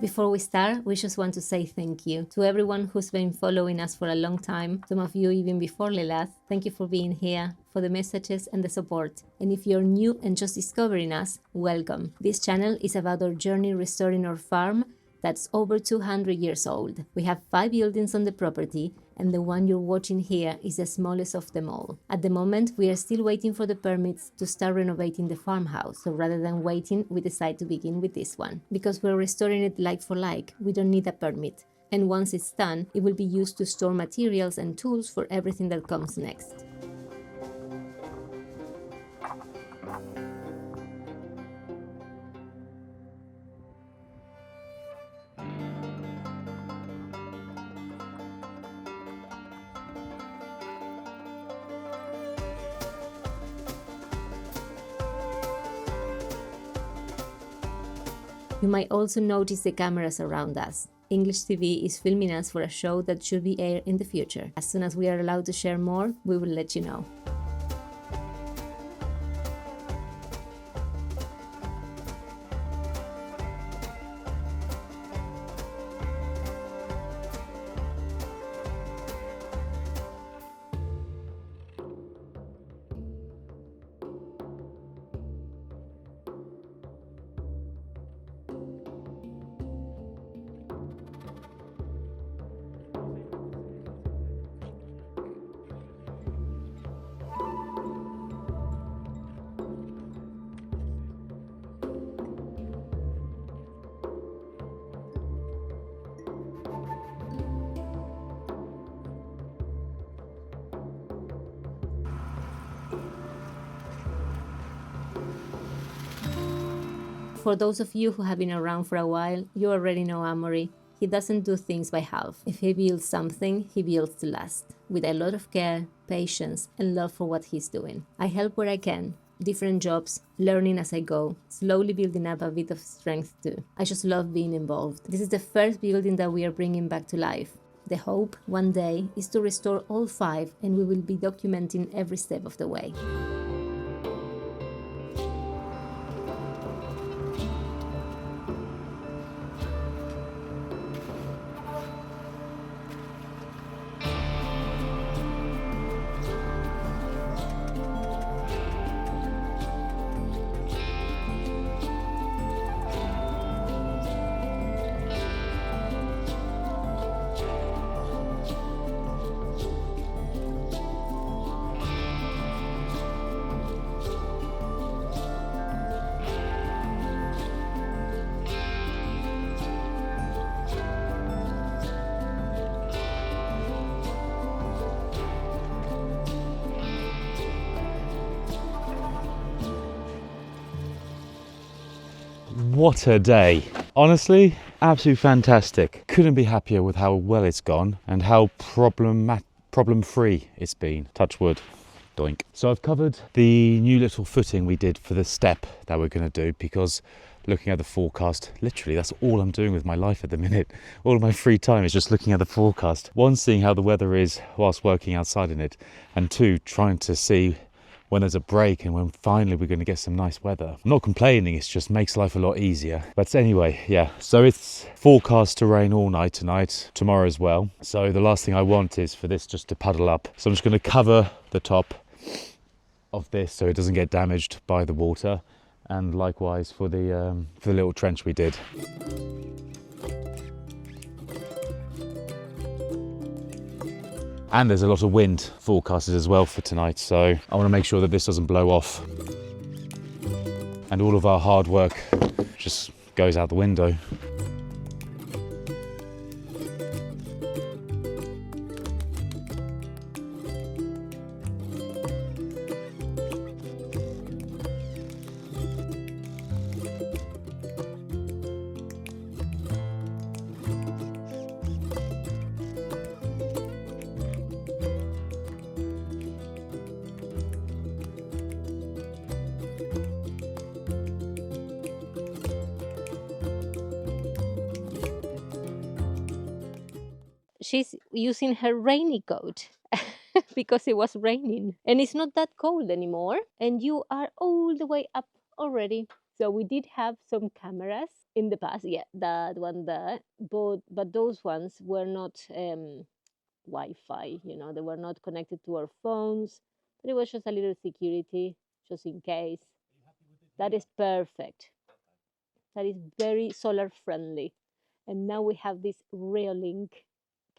Before we start, we just want to say thank you to everyone who's been following us for a long time, some of you even before Lélas. Thank you for being here, for the messages and the support. And if you're new and just discovering us, welcome. This channel is about our journey restoring our farm that's over 200 years old. We have 5 buildings on the property, and the one you're watching here is the smallest of them all. At the moment, we are still waiting for the permits to start renovating the farmhouse, so rather than waiting, we decided to begin with this one. Because we're restoring it like for like, we don't need a permit. And once it's done, it will be used to store materials and tools for everything that comes next. You might also notice the cameras around us. English TV is filming us for a show that should be aired in the future. As soon as we are allowed to share more, we will let you know. For those of you who have been around for a while, you already know Amaury. He doesn't do things by half. If he builds something, he builds to last, with a lot of care, patience, and love for what he's doing. I help where I can, different jobs, learning as I go, slowly building up a bit of strength too. I just love being involved. This is the first building that we are bringing back to life. The hope, one day, is to restore all 5, and we will be documenting every step of the way. What a day. Honestly, absolutely fantastic. Couldn't be happier with how well it's gone and how problem-free it's been. Touch wood. Doink. So I've covered the new little footing we did for the step that we're going to do, because looking at the forecast, literally that's all I'm doing with my life at the minute. All of my free time is just looking at the forecast. One, seeing how the weather is whilst working outside in it, and 2, trying to see when there's a break and when finally we're going to get some nice weather. I'm not complaining, it just makes life a lot easier. But anyway, yeah, so it's forecast to rain all night tonight, tomorrow as well. So the last thing I want is for this just to puddle up. So I'm just going to cover the top of this so it doesn't get damaged by the water, and likewise for the little trench we did. And there's a lot of wind forecasted as well for tonight, so I want to make sure that this doesn't blow off and all of our hard work just goes out the window. She's using her rainy coat because it was raining, and it's not that cold anymore, and you are all the way up already. So we did have some cameras In the past, yeah, that one there. But those ones were not Wi-Fi. They were not connected to our phones. But it was just a little security, just in case. That is perfect. That is very solar friendly. And now we have these Reolink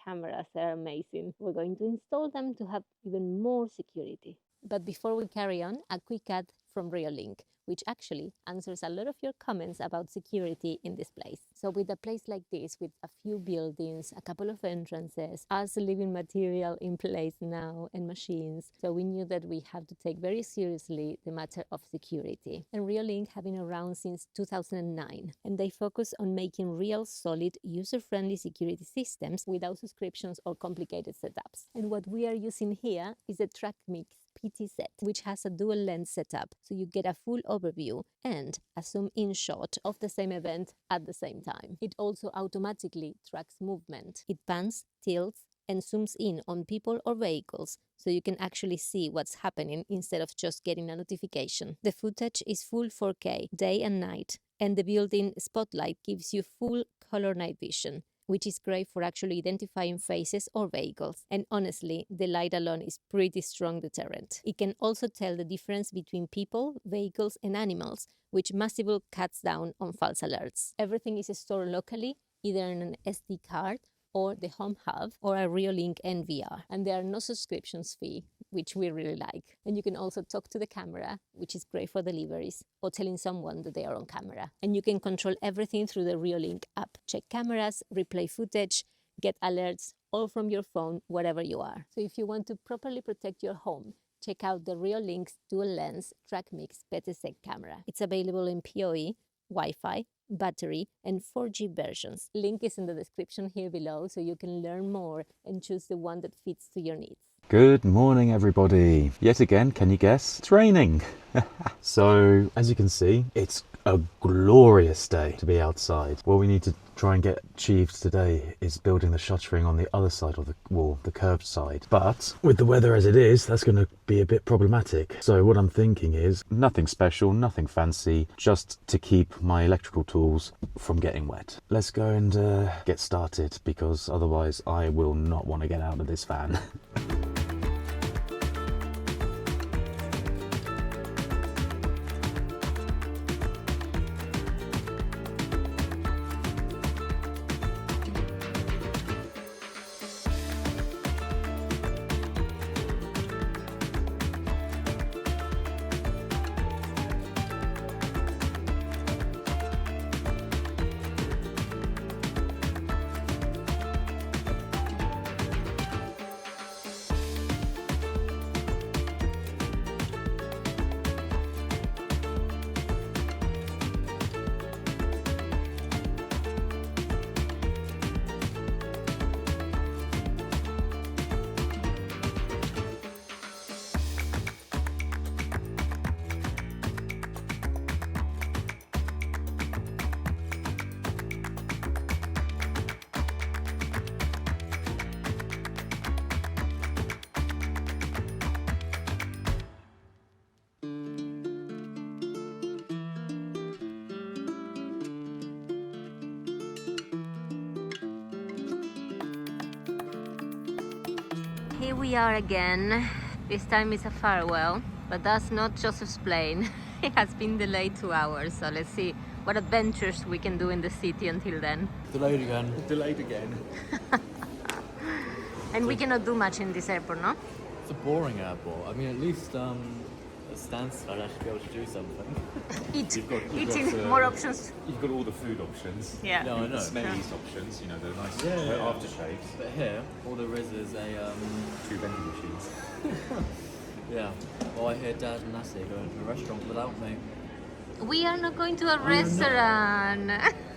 cameras that are amazing. We're going to install them to have even more security. But before we carry on, a quick ad from Reolink, which actually answers a lot of your comments about security in this place. So with a place like this, with a few buildings, a couple of entrances, us living material in place now and machines, so we knew that we have to take very seriously the matter of security. And Reolink have been around since 2009, and they focus on making real, solid, user-friendly security systems without subscriptions or complicated setups. And what we are using here is a TrackMix PT set, which has a dual lens setup, so you get a full overview and a zoom-in shot of the same event at the same time. It also automatically tracks movement. It pans, tilts, and zooms in on people or vehicles, so you can actually see what's happening instead of just getting a notification. The footage is full 4K, day and night, and the built-in spotlight gives you full color night vision, which is great for actually identifying faces or vehicles. And honestly, the light alone is pretty strong deterrent. It can also tell the difference between people, vehicles, and animals, which massively cuts down on false alerts. Everything is stored locally, either in an SD card or the Home Hub or a Reolink NVR. And there are no subscriptions fee, which we really like. And you can also talk to the camera, which is great for deliveries, or telling someone that they are on camera. And you can control everything through the Reolink app. Check cameras, replay footage, get alerts, all from your phone, wherever you are. So if you want to properly protect your home, check out the Reolink's dual lens TrackMix PTZ camera. It's available in PoE, Wi-Fi, battery, and 4G versions. Link is in the description here below, so you can learn more and choose the one that fits to your needs. Good morning, everybody. Yet again, can you guess? It's raining. So, as you can see, it's a glorious day to be outside. What we need to try and get achieved today is building the shuttering on the other side of the wall, the curved side. But with the weather as it is, that's going to be a bit problematic. So what I'm thinking is nothing special, nothing fancy, just to keep my electrical tools from getting wet. Let's go and get started, because otherwise I will not want to get out of this van. Here we are again. This time it's a farewell, but that's not Joseph's plane. It has been delayed 2 hours, so let's see what adventures we can do in the city until then. Delayed again. Delayed again. And we cannot do much in this airport, no? It's a boring airport. I mean, at least at Stansted I'd actually be able to do something. Eating more options. You've got all the food options. Yeah. No, I know. Smellies options, you know, the nice Yeah. aftershaves. But here, all there is a 2 vending machines. yeah. Well, I hear Dad and Lassie are going to a restaurant without me. We are not going to a restaurant.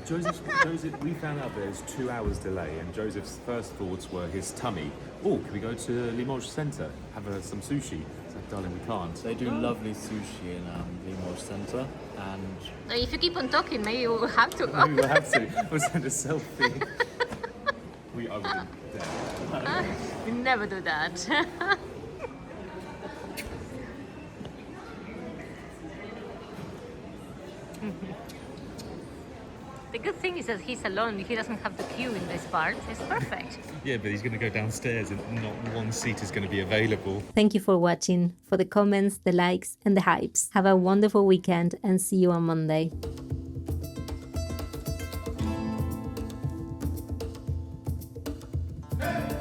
Joseph, we found out there's 2 hours delay, and Joseph's first thoughts were his tummy. Oh, can we go to Limoges Centre, have some sushi? It's like, darling, we can't. They do lovely sushi in Limoges Centre, and If you keep on talking, maybe we will have to go. We will have to. We'll send a selfie. I wouldn't dare. We never do that. The good thing is that he's alone. He doesn't have the queue in this part. It's perfect. Yeah, but he's going to go downstairs and not one seat is going to be available. Thank you for watching, for the comments, the likes, and the hypes. Have a wonderful weekend and see you on Monday. Hey!